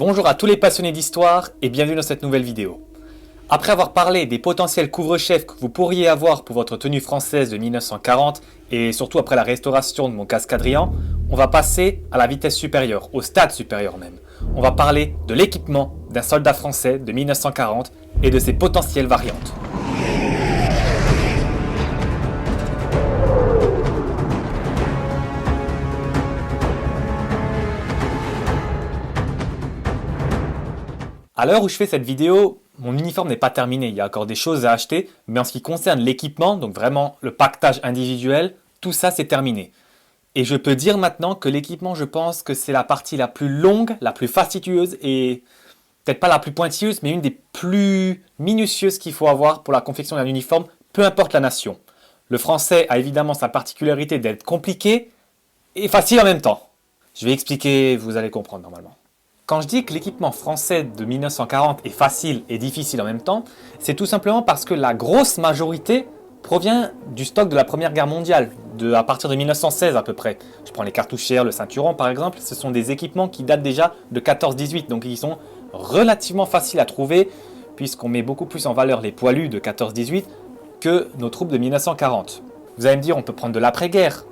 Bonjour à tous les passionnés d'histoire et bienvenue dans cette nouvelle vidéo. Après avoir parlé des potentiels couvre-chefs que vous pourriez avoir pour votre tenue française de 1940 et surtout après la restauration de mon casque Adrien, on va passer à la vitesse supérieure, au stade supérieur même. On va parler de l'équipement d'un soldat français de 1940 et de ses potentielles variantes. À l'heure où je fais cette vidéo, mon uniforme n'est pas terminé, il y a encore des choses à acheter, mais en ce qui concerne l'équipement, donc vraiment le pactage individuel, tout ça c'est terminé. Et je peux dire maintenant que l'équipement, je pense que c'est la partie la plus longue, la plus fastidieuse et peut-être pas la plus pointilleuse, mais une des plus minutieuses qu'il faut avoir pour la confection d'un uniforme, peu importe la nation. Le français a évidemment sa particularité d'être compliqué et facile en même temps. Je vais expliquer, vous allez comprendre normalement. Quand je dis que l'équipement français de 1940 est facile et difficile en même temps, c'est tout simplement parce que la grosse majorité provient du stock de la Première Guerre mondiale, à partir de 1916 à peu près. Je prends les cartouchières, le ceinturon par exemple, ce sont des équipements qui datent déjà de 14-18, donc ils sont relativement faciles à trouver, puisqu'on met beaucoup plus en valeur les poilus de 14-18 que nos troupes de 1940. Vous allez me dire, on peut prendre de l'après-guerre.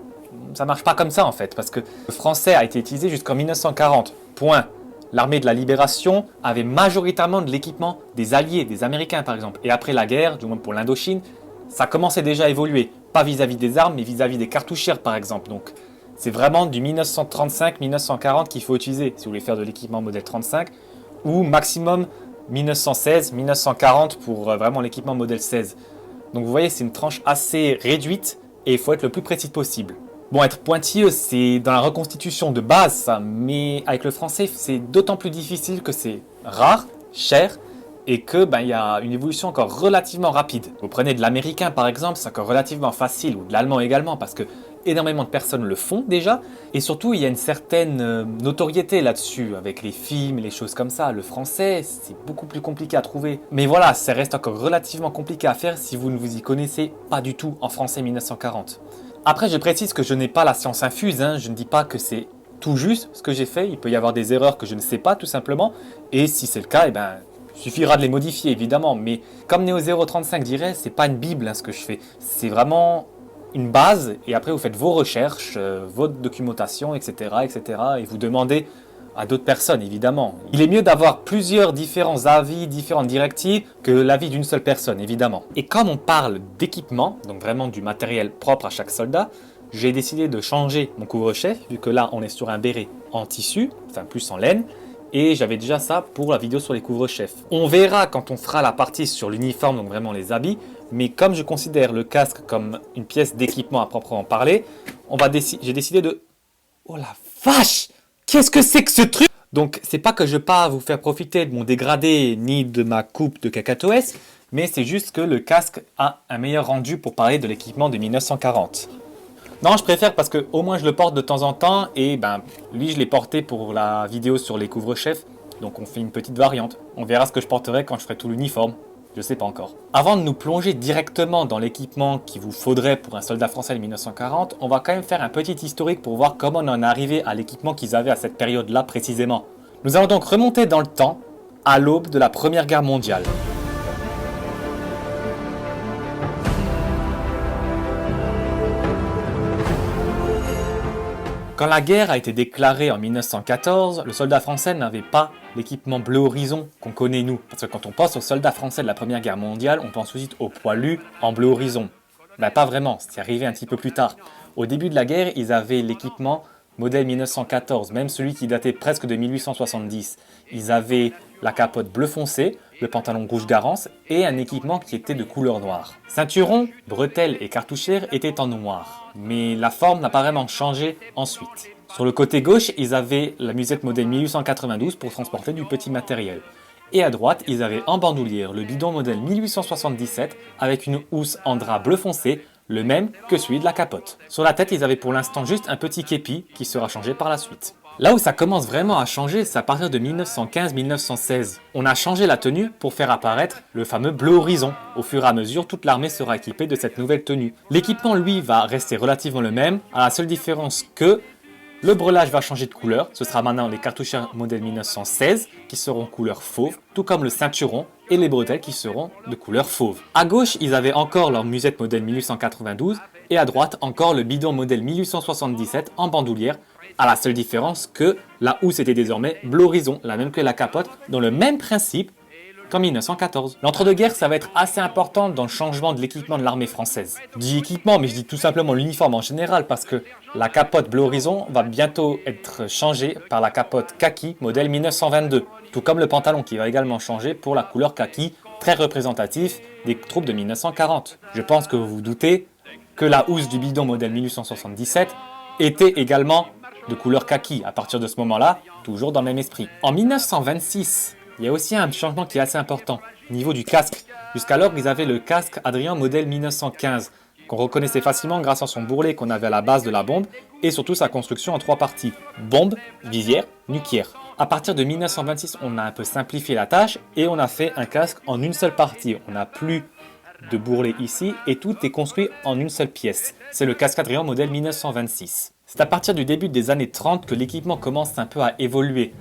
Ça marche pas comme ça en fait, parce que le français a été utilisé jusqu'en 1940, point. L'armée de la Libération avait majoritairement de l'équipement des Alliés, des Américains par exemple. Et après la guerre, du moins pour l'Indochine, ça commençait déjà à évoluer. Pas vis-à-vis des armes, mais vis-à-vis des cartouchières par exemple. Donc c'est vraiment du 1935-1940 qu'il faut utiliser si vous voulez faire de l'équipement modèle 35. Ou maximum 1916-1940 pour vraiment l'équipement modèle 16. Donc vous voyez, c'est une tranche assez réduite et il faut être le plus précis possible. Bon, être pointilleux, c'est dans la reconstitution de base, ça, mais avec le français, c'est d'autant plus difficile que c'est rare, cher, et que il y a une évolution encore relativement rapide. Vous prenez de l'américain par exemple, c'est encore relativement facile, ou de l'allemand également, parce que énormément de personnes le font déjà, et surtout il y a une certaine notoriété là-dessus, avec les films, les choses comme ça. Le français, c'est beaucoup plus compliqué à trouver. Mais voilà, ça reste encore relativement compliqué à faire si vous ne vous y connaissez pas du tout en français 1940. Après, je précise que je n'ai pas la science infuse, je ne dis pas que c'est tout juste ce que j'ai fait, il peut y avoir des erreurs que je ne sais pas tout simplement, et si c'est le cas, il suffira de les modifier évidemment, mais comme Neo 035 dirait, c'est pas une bible ce que je fais, c'est vraiment une base, et après vous faites vos recherches, votre documentation, etc., et vous demandez à d'autres personnes évidemment. Il est mieux d'avoir plusieurs différents avis, différentes directives que l'avis d'une seule personne évidemment. Et comme on parle d'équipement, donc vraiment du matériel propre à chaque soldat, j'ai décidé de changer mon couvre-chef vu que là on est sur un béret en tissu, enfin plus en laine, et j'avais déjà ça pour la vidéo sur les couvre-chefs. On verra quand on fera la partie sur l'uniforme, donc vraiment les habits, mais comme je considère le casque comme une pièce d'équipement à proprement parler, j'ai décidé de... Oh la vache! Qu'est-ce que c'est que ce truc? Donc c'est pas que je pas vous faire profiter de mon dégradé ni de ma coupe de cacatoès, mais c'est juste que le casque a un meilleur rendu pour parler de l'équipement de 1940. Non, je préfère parce que au moins je le porte de temps en temps et lui je l'ai porté pour la vidéo sur les couvre-chefs, donc on fait une petite variante. On verra ce que je porterai quand je ferai tout l'uniforme. Je sais pas encore. Avant de nous plonger directement dans l'équipement qu'il vous faudrait pour un soldat français de 1940, on va quand même faire un petit historique pour voir comment on en est arrivé à l'équipement qu'ils avaient à cette période-là précisément. Nous allons donc remonter dans le temps, à l'aube de la Première Guerre mondiale. Quand la guerre a été déclarée en 1914, le soldat français n'avait pas l'équipement bleu horizon qu'on connaît nous. Parce que quand on pense aux soldats français de la Première Guerre mondiale, on pense aussi aux poilus en bleu horizon. Pas vraiment, c'est arrivé un petit peu plus tard. Au début de la guerre, ils avaient l'équipement modèle 1914, même celui qui datait presque de 1870. Ils avaient la capote bleu foncé, le pantalon rouge garance et un équipement qui était de couleur noire. Ceinturon, bretelles et cartouchières étaient en noir, mais la forme n'a pas vraiment changé ensuite. Sur le côté gauche, ils avaient la musette modèle 1892 pour transporter du petit matériel. Et à droite, ils avaient en bandoulière le bidon modèle 1877 avec une housse en drap bleu foncé, le même que celui de la capote. Sur la tête, ils avaient pour l'instant juste un petit képi qui sera changé par la suite. Là où ça commence vraiment à changer, c'est à partir de 1915-1916. On a changé la tenue pour faire apparaître le fameux bleu horizon. Au fur et à mesure, toute l'armée sera équipée de cette nouvelle tenue. L'équipement, lui, va rester relativement le même, à la seule différence que Le brelage va changer de couleur, ce sera maintenant les cartouchères modèle 1916 qui seront couleur fauve, tout comme le ceinturon et les bretelles qui seront de couleur fauve. À gauche, ils avaient encore leur musette modèle 1892 et à droite encore le bidon modèle 1877 en bandoulière, à la seule différence que la housse était désormais bleu horizon, la même que la capote, dans le même principe qu'en 1914. L'entre-deux-guerres, ça va être assez important dans le changement de l'équipement de l'armée française. Je dis équipement, mais je dis tout simplement l'uniforme en général, parce que la capote bleu horizon va bientôt être changée par la capote kaki modèle 1922, tout comme le pantalon qui va également changer pour la couleur kaki, très représentatif des troupes de 1940. Je pense que vous vous doutez que la housse du bidon modèle 1877 était également de couleur kaki à partir de ce moment-là, toujours dans le même esprit. En 1926, il y a aussi un changement qui est assez important au niveau du casque. Jusqu'alors, ils avaient le casque Adrien modèle 1915, qu'on reconnaissait facilement grâce à son bourrelet qu'on avait à la base de la bombe et surtout sa construction en 3 parties, bombe, visière, nuquière. À partir de 1926, on a un peu simplifié la tâche et on a fait un casque en une seule partie. On n'a plus de bourrelet ici et tout est construit en une seule pièce. C'est le casque Adrien modèle 1926. C'est à partir du début des années 30 que l'équipement commence un peu à évoluer.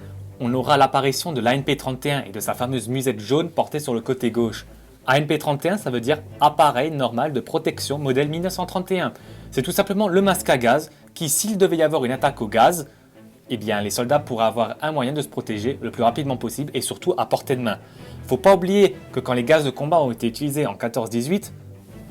On aura l'apparition de l'ANP31 et de sa fameuse musette jaune portée sur le côté gauche. ANP31, ça veut dire appareil normal de protection modèle 1931. C'est tout simplement le masque à gaz qui, s'il devait y avoir une attaque au gaz, eh bien les soldats pourraient avoir un moyen de se protéger le plus rapidement possible et surtout à portée de main. Faut pas oublier que quand les gaz de combat ont été utilisés en 14-18,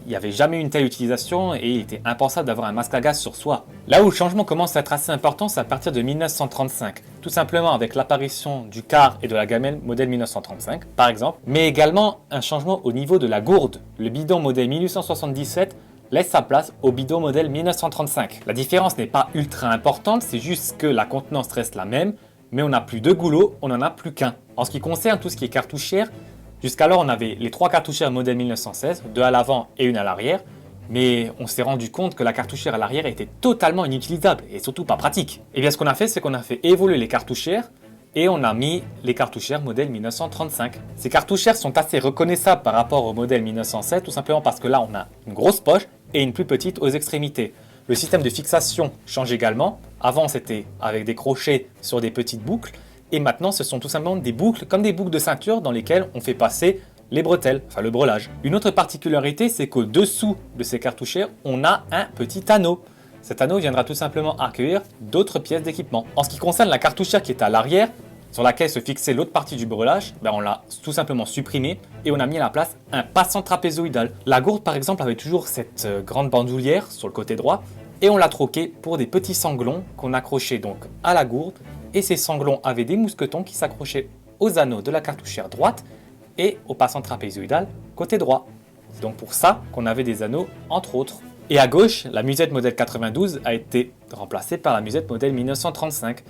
il n'y avait jamais une telle utilisation et il était impensable d'avoir un masque à gaz sur soi. Là où le changement commence à être assez important, c'est à partir de 1935. Tout simplement avec l'apparition du quart et de la gamelle modèle 1935, par exemple, mais également un changement au niveau de la gourde. Le bidon modèle 1877 laisse sa place au bidon modèle 1935. La différence n'est pas ultra importante, c'est juste que la contenance reste la même, mais on n'a plus de goulot, on n'en a plus qu'un. En ce qui concerne tout ce qui est cartouchière, jusqu'alors, on avait les 3 cartouchères modèle 1916, 2 à l'avant et une à l'arrière, mais on s'est rendu compte que la cartouchière à l'arrière était totalement inutilisable et surtout pas pratique. Et bien ce qu'on a fait, c'est qu'on a fait évoluer les cartouchières et on a mis les cartouchières modèle 1935. Ces cartouchières sont assez reconnaissables par rapport au modèle 1916, tout simplement parce que là, on a une grosse poche et une plus petite aux extrémités. Le système de fixation change également. Avant, c'était avec des crochets sur des petites boucles. Et maintenant, ce sont tout simplement des boucles, comme des boucles de ceinture dans lesquelles on fait passer les bretelles, enfin le brelage. Une autre particularité, c'est qu'au-dessous de ces cartouchières, on a un petit anneau. Cet anneau viendra tout simplement accueillir d'autres pièces d'équipement. En ce qui concerne la cartouchière qui est à l'arrière, sur laquelle se fixait l'autre partie du brelage, on l'a tout simplement supprimé et on a mis à la place un passant trapézoïdal. La gourde, par exemple, avait toujours cette grande bandoulière sur le côté droit et on l'a troqué pour des petits sanglons qu'on accrochait donc à la gourde. Et ces sanglons avaient des mousquetons qui s'accrochaient aux anneaux de la cartouchière droite et au passant trapézoïdal côté droit. C'est donc pour ça qu'on avait des anneaux entre autres. Et à gauche, la musette modèle 92 a été remplacée par la musette modèle 1935.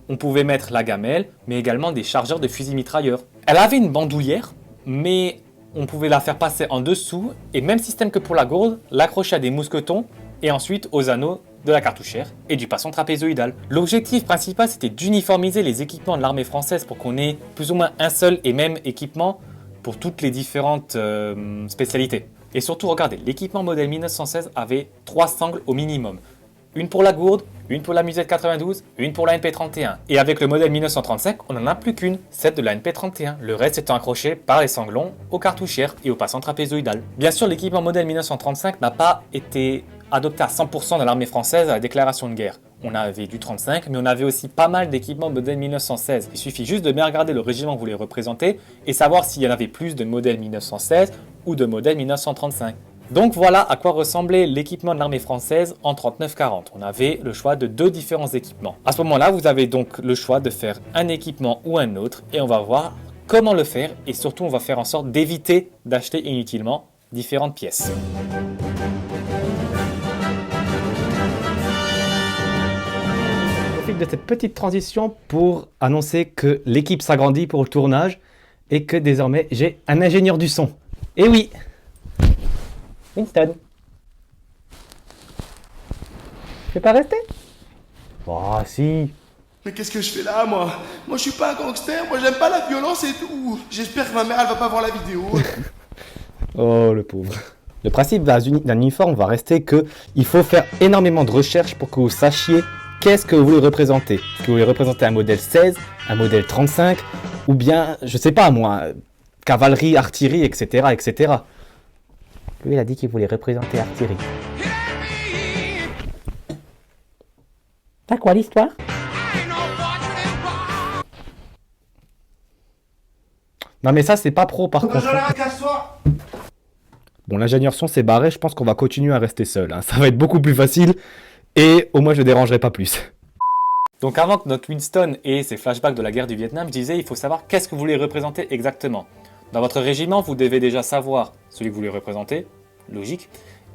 On pouvait mettre la gamelle, mais également des chargeurs de fusil mitrailleurs. Elle avait une bandoulière, mais on pouvait la faire passer en dessous, et même système que pour la gourde, l'accrocher à des mousquetons, et ensuite aux anneaux de la cartouchière et du passant trapézoïdal. L'objectif principal, c'était d'uniformiser les équipements de l'armée française pour qu'on ait plus ou moins un seul et même équipement pour toutes les différentes spécialités. Et surtout, regardez, l'équipement modèle 1916 avait 3 sangles au minimum. Une pour la gourde, une pour la musette 92, une pour la NP31. Et avec le modèle 1935, on n'en a plus qu'une, celle de la NP31. Le reste étant accroché par les sanglons aux cartouchières et au passant trapézoïdal. Bien sûr, l'équipement modèle 1935 n'a pas été adopté à 100% dans l'armée française à la déclaration de guerre. On avait du 35, mais on avait aussi pas mal d'équipements modèle 1916. Il suffit juste de bien regarder le régiment que vous voulez représenter et savoir s'il y en avait plus de modèle 1916 ou de modèle 1935. Donc voilà à quoi ressemblait l'équipement de l'armée française en 39-40. On avait le choix de 2 différents équipements. À ce moment-là, vous avez donc le choix de faire un équipement ou un autre et on va voir comment le faire et surtout on va faire en sorte d'éviter d'acheter inutilement différentes pièces. Je profite de cette petite transition pour annoncer que l'équipe s'agrandit pour le tournage et que désormais j'ai un ingénieur du son. Et oui, Winston. Tu veux pas rester? Oh si. Mais qu'est-ce que je fais là, moi? Moi, je suis pas un gangster, moi, j'aime pas la violence et tout. J'espère que ma mère, elle va pas voir la vidéo. Oh, le pauvre. Le principe d'un uniforme va rester que il faut faire énormément de recherches pour que vous sachiez qu'est-ce que vous voulez représenter? Est-ce que vous voulez représenter un modèle 16, un modèle 35, ou bien, je sais pas moi, cavalerie, artillerie, etc., etc. Lui, il a dit qu'il voulait représenter artillerie. T'as quoi l'histoire? Non mais ça c'est pas pro par contre. Bon, l'ingénieur son s'est barré, je pense qu'on va continuer à rester seul. Hein. Ça va être beaucoup plus facile et au moins je ne dérangerai pas plus. Donc avant que notre Winston ait ses flashbacks de la guerre du Vietnam, je disais il faut savoir qu'est-ce que vous voulez représenter exactement. Dans votre régiment, vous devez déjà savoir celui que vous voulez représenter, logique,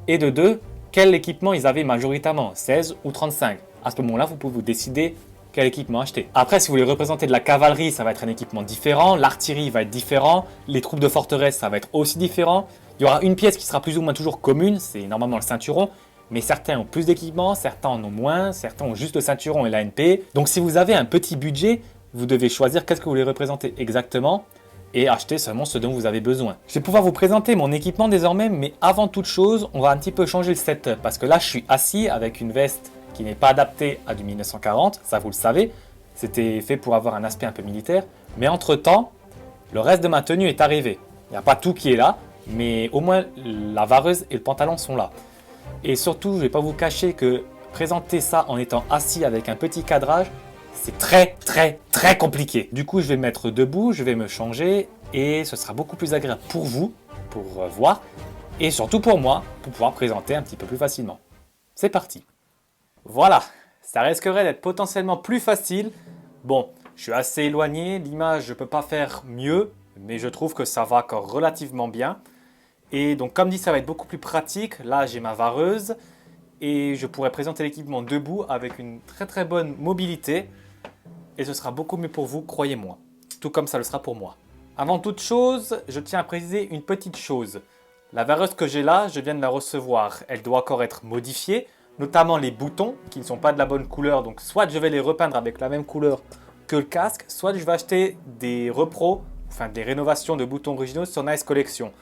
et de deux, quel équipement ils avaient majoritairement, 16 ou 35. À ce moment-là, vous pouvez vous décider quel équipement acheter. Après, si vous voulez représenter de la cavalerie, ça va être un équipement différent, l'artillerie va être différent, les troupes de forteresse, ça va être aussi différent. Il y aura une pièce qui sera plus ou moins toujours commune, c'est normalement le ceinturon, mais certains ont plus d'équipements, certains en ont moins, certains ont juste le ceinturon et l'ANP. Donc si vous avez un petit budget, vous devez choisir qu'est-ce que vous voulez représenter exactement et acheter seulement ce dont vous avez besoin. Je vais pouvoir vous présenter mon équipement désormais, mais avant toute chose, on va un petit peu changer le setup parce que là, je suis assis avec une veste qui n'est pas adaptée à du 1940, ça vous le savez, c'était fait pour avoir un aspect un peu militaire, mais entre-temps, le reste de ma tenue est arrivé. Il n'y a pas tout qui est là, mais au moins la vareuse et le pantalon sont là. Et surtout, je ne vais pas vous cacher que présenter ça en étant assis avec un petit cadrage, c'est très compliqué. Du coup, je vais me mettre debout, je vais me changer et ce sera beaucoup plus agréable pour vous, pour voir, et surtout pour moi, pour pouvoir présenter un petit peu plus facilement. C'est parti. Voilà, ça risquerait d'être potentiellement plus facile. Bon, je suis assez éloigné, l'image je ne peux pas faire mieux, mais je trouve que ça va encore relativement bien. Et donc comme dit, ça va être beaucoup plus pratique. Là, j'ai ma vareuse et je pourrais présenter l'équipement debout avec une très bonne mobilité. Et ce sera beaucoup mieux pour vous, croyez-moi. Tout comme ça le sera pour moi. Avant toute chose, je tiens à préciser une petite chose. La vareuse que j'ai là, je viens de la recevoir. Elle doit encore être modifiée, notamment les boutons qui ne sont pas de la bonne couleur. Donc soit je vais les repeindre avec la même couleur que le casque, soit je vais acheter des repros, enfin des rénovations de boutons originaux sur Nice Collection.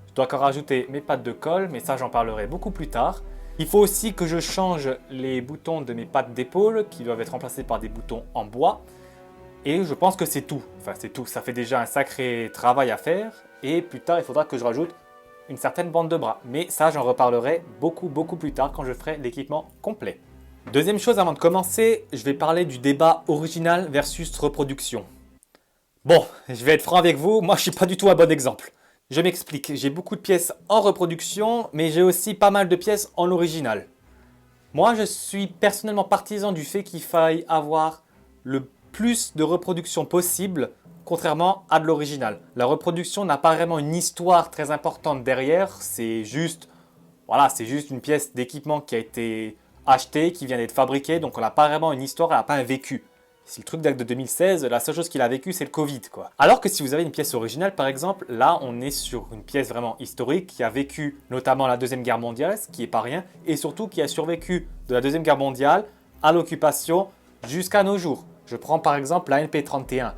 Je dois encore rajouter mes pattes de colle, mais ça j'en parlerai beaucoup plus tard. Il faut aussi que je change les boutons de mes pattes d'épaule qui doivent être remplacés par des boutons en bois. Et je pense que c'est tout. Enfin c'est tout, ça fait déjà un sacré travail à faire. Et plus tard il faudra que je rajoute une certaine bande de bras. Mais ça j'en reparlerai beaucoup plus tard quand je ferai l'équipement complet. Deuxième chose avant de commencer, je vais parler du débat original versus reproduction. Bon, je vais être franc avec vous, moi je suis pas du tout un bon exemple. Je m'explique, j'ai beaucoup de pièces en reproduction, mais j'ai aussi pas mal de pièces en original. Moi, je suis personnellement partisan du fait qu'il faille avoir le plus de reproduction possible, contrairement à de l'original. La reproduction n'a pas vraiment une histoire très importante derrière, c'est juste une pièce d'équipement qui a été achetée, qui vient d'être fabriquée, donc on n'a pas vraiment une histoire, elle n'a pas un vécu. Si le truc date de 2016, la seule chose qu'il a vécu, c'est le Covid, quoi. Alors que si vous avez une pièce originale, par exemple, là, on est sur une pièce vraiment historique qui a vécu notamment la Deuxième Guerre mondiale, ce qui n'est pas rien, et surtout qui a survécu de la Deuxième Guerre mondiale à l'occupation jusqu'à nos jours. Je prends par exemple la NP31.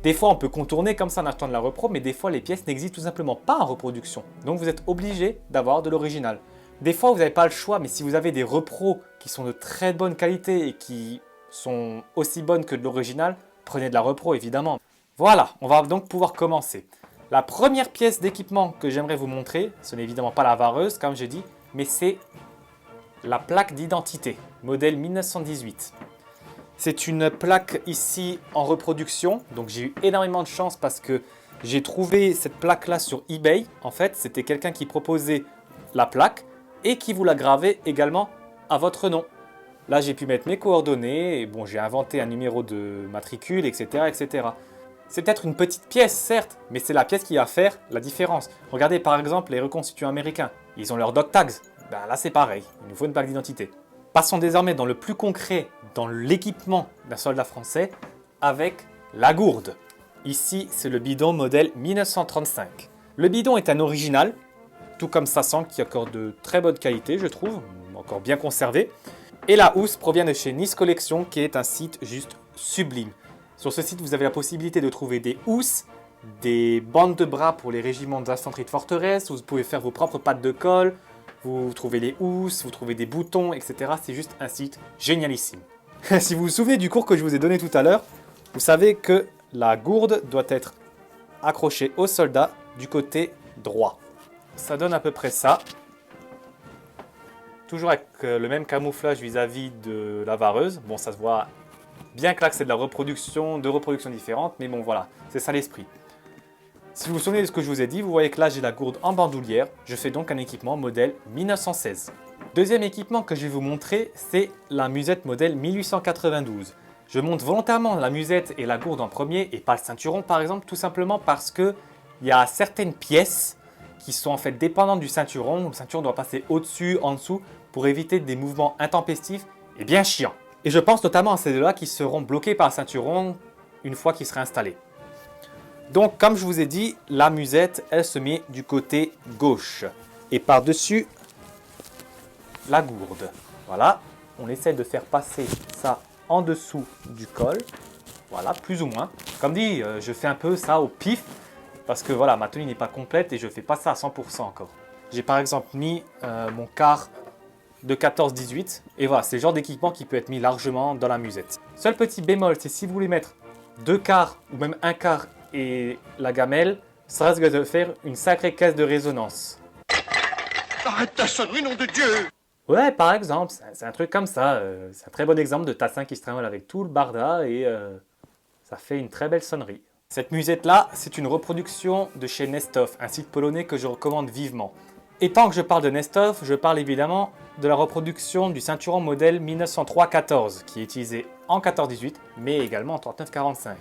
Des fois, on peut contourner comme ça en achetant de la repro, mais des fois, les pièces n'existent tout simplement pas en reproduction. Donc, vous êtes obligé d'avoir de l'original. Des fois, vous n'avez pas le choix, mais si vous avez des repros qui sont de très bonne qualité et qui sont aussi bonnes que de l'original, prenez de la repro évidemment. Voilà, on va donc pouvoir commencer. La première pièce d'équipement que j'aimerais vous montrer, ce n'est évidemment pas la vareuse comme j'ai dit, mais c'est la plaque d'identité, modèle 1918. C'est une plaque ici en reproduction, donc j'ai eu énormément de chance parce que j'ai trouvé cette plaque là sur eBay. En fait, c'était quelqu'un qui proposait la plaque et qui vous la gravait également à votre nom. Là, j'ai pu mettre mes coordonnées, et bon, j'ai inventé un numéro de matricule, etc. etc. C'est peut-être une petite pièce, certes, mais c'est la pièce qui va faire la différence. Regardez par exemple les reconstituants américains. Ils ont leurs dog tags. Ben là, c'est pareil, il nous faut une plaque d'identité. Passons désormais dans le plus concret, dans l'équipement d'un soldat français, avec la gourde. Ici, c'est le bidon modèle 1935. Le bidon est un original, tout comme sa sangle qui est encore de très bonne qualité, je trouve, encore bien conservé. Et la housse provient de chez Nice Collection, qui est un site juste sublime. Sur ce site, vous avez la possibilité de trouver des housses, des bandes de bras pour les régiments d'infanterie de forteresse, vous pouvez faire vos propres pattes de colle, vous trouvez les housses, vous trouvez des boutons, etc. C'est juste un site génialissime. Si vous vous souvenez du cours que je vous ai donné tout à l'heure, vous savez que la gourde doit être accrochée au soldat du côté droit. Ça donne à peu près ça. Toujours avec le même camouflage vis-à-vis de la vareuse. Bon, ça se voit bien que là, c'est de la reproduction, deux reproductions différentes, mais bon, voilà, c'est ça l'esprit. Si vous vous souvenez de ce que je vous ai dit, vous voyez que là, j'ai la gourde en bandoulière. Je fais donc un équipement modèle 1916. Deuxième équipement que je vais vous montrer, c'est la musette modèle 1892. Je monte volontairement la musette et la gourde en premier et pas le ceinturon par exemple, tout simplement parce que il y a certaines pièces qui sont en fait dépendantes du ceinturon. Le ceinturon doit passer au-dessus, en dessous, pour éviter des mouvements intempestifs et bien chiants. Et je pense notamment à ces deux-là qui seront bloqués par le ceinturon une fois qu'il sera installé. Donc comme je vous ai dit, la musette, elle se met du côté gauche. Et par-dessus, la gourde. Voilà, on essaie de faire passer ça en dessous du col. Voilà, plus ou moins. Comme dit, je fais un peu ça au pif. Parce que voilà, ma tenue n'est pas complète et je ne fais pas ça à 100% encore. J'ai par exemple mis mon quart de 14-18. Et voilà, c'est le genre d'équipement qui peut être mis largement dans la musette. Seul petit bémol, c'est si vous voulez mettre 2 quarts ou même 1 quart et la gamelle, ça risque de faire une sacrée caisse de résonance. Arrête ta sonnerie, nom de Dieu! Ouais, par exemple, c'est un truc comme ça. C'est un très bon exemple de tassin qui se trimballe avec tout le barda et ça fait une très belle sonnerie. Cette musette-là, c'est une reproduction de chez Nestov, un site polonais que je recommande vivement. Et tant que je parle de Nestov, je parle évidemment de la reproduction du ceinturon modèle 1903-14, qui est utilisé en 14-18, mais également en 39-45.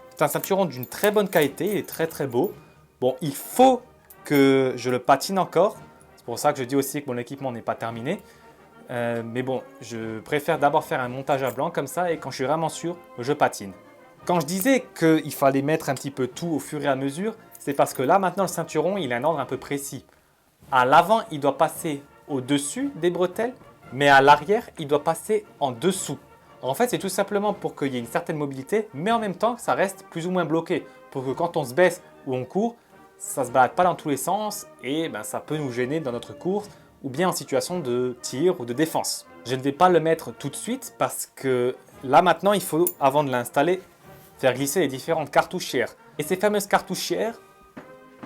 C'est un ceinturon d'une très bonne qualité, il est très très beau. Bon, il faut que je le patine encore, c'est pour ça que je dis aussi que mon équipement n'est pas terminé. Mais bon, je préfère d'abord faire un montage à blanc comme ça, et quand je suis vraiment sûr, je patine. Quand je disais qu'il fallait mettre un petit peu tout au fur et à mesure, c'est parce que là maintenant le ceinturon il a un ordre un peu précis. À l'avant il doit passer au-dessus des bretelles, mais à l'arrière il doit passer en dessous. En fait c'est tout simplement pour qu'il y ait une certaine mobilité, mais en même temps que ça reste plus ou moins bloqué. Pour que quand on se baisse ou on court, ça ne se balade pas dans tous les sens et ça peut nous gêner dans notre course ou bien en situation de tir ou de défense. Je ne vais pas le mettre tout de suite parce que là maintenant il faut, avant de l'installer, faire glisser les différentes cartouchières. Et ces fameuses cartouchières,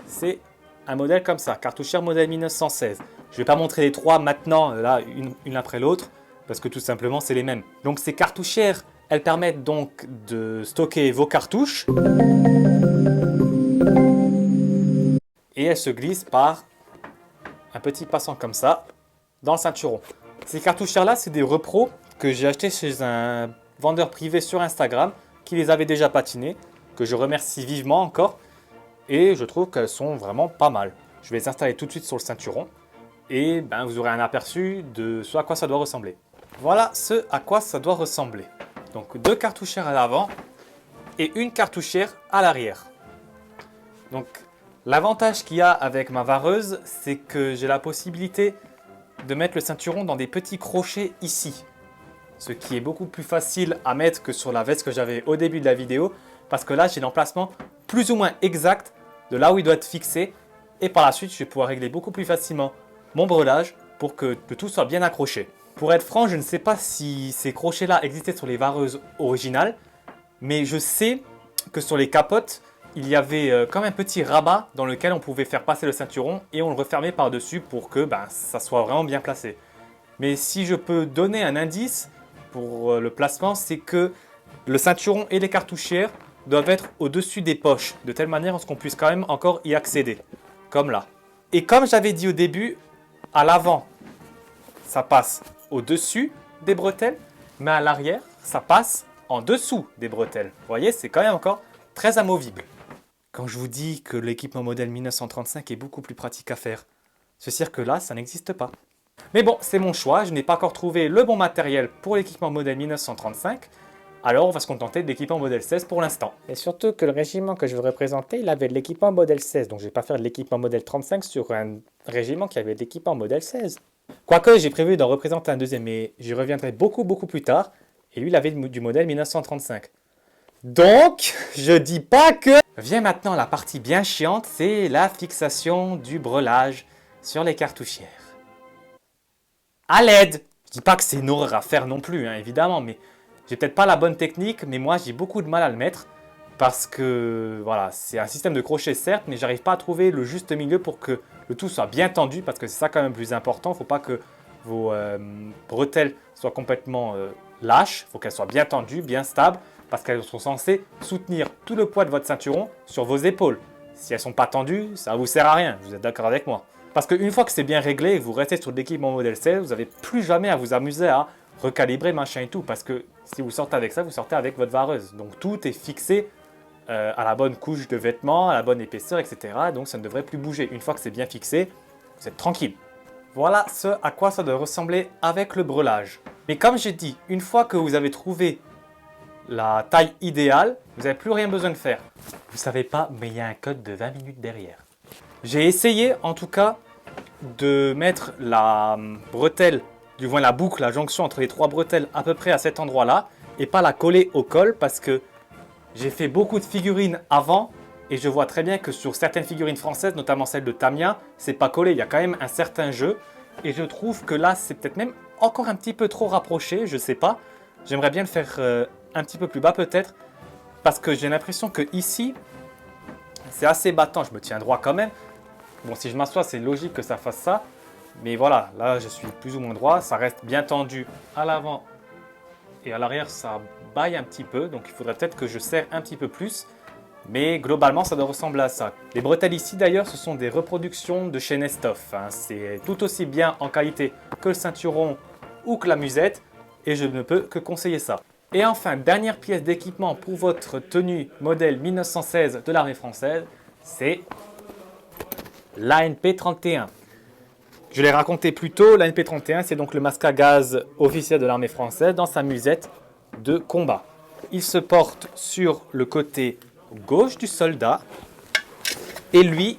c'est un modèle comme ça, cartouchière modèle 1916. Je ne vais pas montrer les trois maintenant, là, une après l'autre, parce que tout simplement, c'est les mêmes. Donc ces cartouchières, elles permettent donc de stocker vos cartouches. Et elles se glissent par un petit passant comme ça, dans le ceinturon. Ces cartouchières-là, c'est des repros que j'ai achetés chez un vendeur privé sur Instagram, qui les avait déjà patinées, que je remercie vivement encore, et je trouve qu'elles sont vraiment pas mal. Je vais les installer tout de suite sur le ceinturon, et vous aurez un aperçu de ce à quoi ça doit ressembler. Voilà ce à quoi ça doit ressembler. Donc 2 cartouchières à l'avant, et une cartouchière à l'arrière. Donc l'avantage qu'il y a avec ma vareuse, c'est que j'ai la possibilité de mettre le ceinturon dans des petits crochets ici. Ce qui est beaucoup plus facile à mettre que sur la veste que j'avais au début de la vidéo, parce que là j'ai l'emplacement plus ou moins exact de là où il doit être fixé, et par la suite je vais pouvoir régler beaucoup plus facilement mon brelage pour que le tout soit bien accroché. Pour être franc, je ne sais pas si ces crochets là existaient sur les vareuses originales, mais je sais que sur les capotes il y avait comme un petit rabat dans lequel on pouvait faire passer le ceinturon et on le refermait par dessus pour que ça soit vraiment bien placé. Mais si je peux donner un indice pour le placement, c'est que le ceinturon et les cartouchières doivent être au-dessus des poches, de telle manière à ce qu'on puisse quand même encore y accéder, comme là. Et comme j'avais dit au début, à l'avant, ça passe au-dessus des bretelles, mais à l'arrière, ça passe en dessous des bretelles. Vous voyez, c'est quand même encore très amovible. Quand je vous dis que l'équipement modèle 1935 est beaucoup plus pratique à faire, ce cirque-là, ça n'existe pas. Mais bon, c'est mon choix, je n'ai pas encore trouvé le bon matériel pour l'équipement modèle 1935, alors on va se contenter de l'équipement modèle 16 pour l'instant. Et surtout que le régiment que je veux représenter, il avait de l'équipement modèle 16, donc je ne vais pas faire de l'équipement modèle 35 sur un régiment qui avait de l'équipement modèle 16. Quoique j'ai prévu d'en représenter un deuxième, mais j'y reviendrai beaucoup plus tard, et lui il avait du modèle 1935. Donc, je dis pas que... Vient maintenant la partie bien chiante, c'est la fixation du brelage sur les cartouchières. À l'aide! Je dis pas que c'est une horreur à faire non plus, évidemment, mais J'ai peut-être pas la bonne technique, mais moi j'ai beaucoup de mal à le mettre parce que voilà, c'est un système de crochet certes, mais j'arrive pas à trouver le juste milieu pour que le tout soit bien tendu parce que c'est ça quand même le plus important. Il ne faut pas que vos bretelles soient complètement lâches, il faut qu'elles soient bien tendues, bien stables parce qu'elles sont censées soutenir tout le poids de votre ceinturon sur vos épaules. Si elles ne sont pas tendues, ça ne vous sert à rien, vous êtes d'accord avec moi? Parce qu'une fois que c'est bien réglé et que vous restez sur l'équipement modèle 16, vous n'avez plus jamais à vous amuser à recalibrer machin et tout. Parce que si vous sortez avec ça, vous sortez avec votre vareuse. Donc tout est fixé à la bonne couche de vêtements, à la bonne épaisseur, etc. Donc ça ne devrait plus bouger. Une fois que c'est bien fixé, vous êtes tranquille. Voilà ce à quoi ça doit ressembler avec le breulage. Mais comme j'ai dit, une fois que vous avez trouvé la taille idéale, vous n'avez plus rien besoin de faire. Vous ne savez pas, mais il y a un code de 20 minutes derrière. J'ai essayé en tout cas de mettre la bretelle, du moins la boucle, la jonction entre les trois bretelles à peu près à cet endroit-là et pas la coller au col parce que j'ai fait beaucoup de figurines avant et je vois très bien que sur certaines figurines françaises, notamment celle de Tamiya, c'est pas collé, il y a quand même un certain jeu et je trouve que là c'est peut-être même encore un petit peu trop rapproché, je sais pas. J'aimerais bien le faire un petit peu plus bas peut-être parce que j'ai l'impression que ici c'est assez battant, je me tiens droit quand même. Bon, si je m'assois, c'est logique que ça fasse ça. Mais voilà, là, je suis plus ou moins droit. Ça reste bien tendu à l'avant et à l'arrière, ça baille un petit peu. Donc, il faudrait peut-être que je serre un petit peu plus. Mais globalement, ça doit ressembler à ça. Les bretelles ici, d'ailleurs, ce sont des reproductions de chez Nestoff. C'est tout aussi bien en qualité que le ceinturon ou que la musette. Et je ne peux que conseiller ça. Et enfin, dernière pièce d'équipement pour votre tenue modèle 1916 de l'armée française, c'est l'ANP31. Je l'ai raconté plus tôt, l'ANP31 c'est donc le masque à gaz officiel de l'armée française dans sa musette de combat. Il se porte sur le côté gauche du soldat et lui,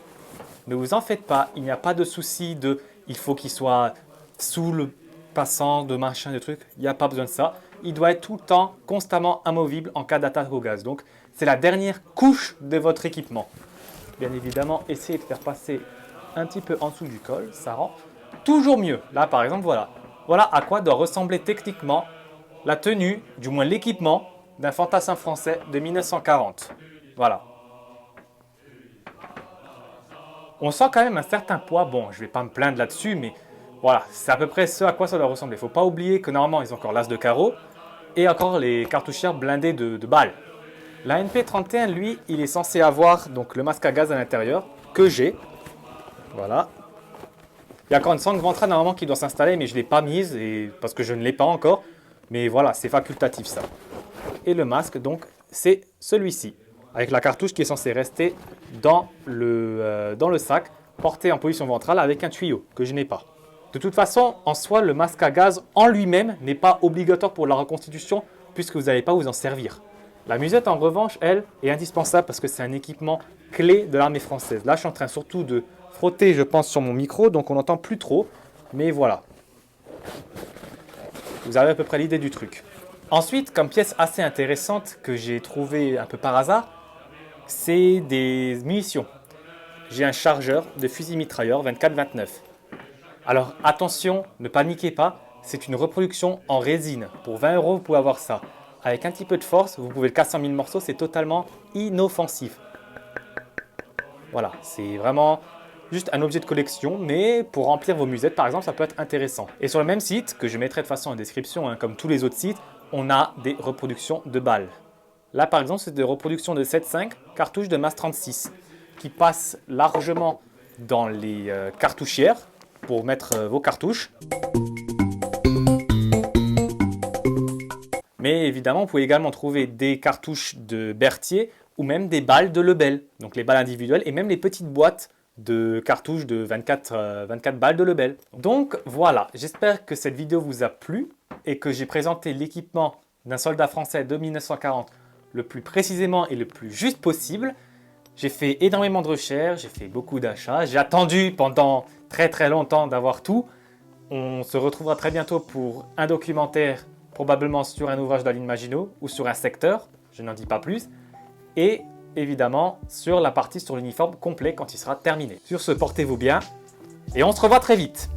ne vous en faites pas, il n'y a pas de souci de il faut qu'il soit sous le passant de machin de trucs, il n'y a pas besoin de ça. Il doit être tout le temps constamment amovible en cas d'attaque au gaz. Donc c'est la dernière couche de votre équipement. Bien évidemment, essayez de faire passer un petit peu en dessous du col, ça rend toujours mieux. Là, par exemple, voilà. Voilà à quoi doit ressembler techniquement la tenue, du moins l'équipement, d'un fantassin français de 1940. Voilà. On sent quand même un certain poids. Bon, je ne vais pas me plaindre là-dessus, mais voilà, c'est à peu près ce à quoi ça doit ressembler. Il ne faut pas oublier que normalement, ils ont encore l'as de carreau et encore les cartouchières blindées de balles. La NP31, lui, il est censé avoir donc, le masque à gaz à l'intérieur, que j'ai. Voilà. Il y a encore une sangle ventrale normalement qui doit s'installer, mais je ne l'ai pas mise parce que je ne l'ai pas encore. Mais voilà, c'est facultatif ça. Et le masque, donc, c'est celui-ci. Avec la cartouche qui est censée rester dans le sac, porté en position ventrale avec un tuyau que je n'ai pas. De toute façon, en soi, le masque à gaz en lui-même n'est pas obligatoire pour la reconstitution puisque vous n'allez pas vous en servir. La musette, en revanche, elle, est indispensable parce que c'est un équipement clé de l'armée française. Là, je suis en train surtout de frotter, je pense, sur mon micro, donc on n'entend plus trop. Mais voilà. Vous avez à peu près l'idée du truc. Ensuite, comme pièce assez intéressante que j'ai trouvée un peu par hasard, c'est des munitions. J'ai un chargeur de fusil mitrailleur 24-29. Alors attention, ne paniquez pas, c'est une reproduction en résine. Pour 20 €, vous pouvez avoir ça. Avec un petit peu de force, vous pouvez le casser en 1000 morceaux, c'est totalement inoffensif. Voilà, c'est vraiment juste un objet de collection, mais pour remplir vos musettes, par exemple, ça peut être intéressant. Et sur le même site, que je mettrai de toute façon en description, comme tous les autres sites, on a des reproductions de balles. Là, par exemple, c'est des reproductions de 7.5 cartouches de masse 36 qui passent largement dans les cartouchières pour mettre vos cartouches. Mais évidemment, vous pouvez également trouver des cartouches de Berthier ou même des balles de Lebel, donc les balles individuelles et même les petites boîtes de cartouches de 24 balles de Lebel. Donc voilà, j'espère que cette vidéo vous a plu et que j'ai présenté l'équipement d'un soldat français de 1940 le plus précisément et le plus juste possible. J'ai fait énormément de recherches, j'ai fait beaucoup d'achats, j'ai attendu pendant très longtemps d'avoir tout. On se retrouvera très bientôt pour un documentaire, probablement sur un ouvrage d'Aline Maginot ou sur un secteur, je n'en dis pas plus. Et évidemment sur la partie sur l'uniforme complet quand il sera terminé. Sur ce, portez-vous bien et on se revoit très vite.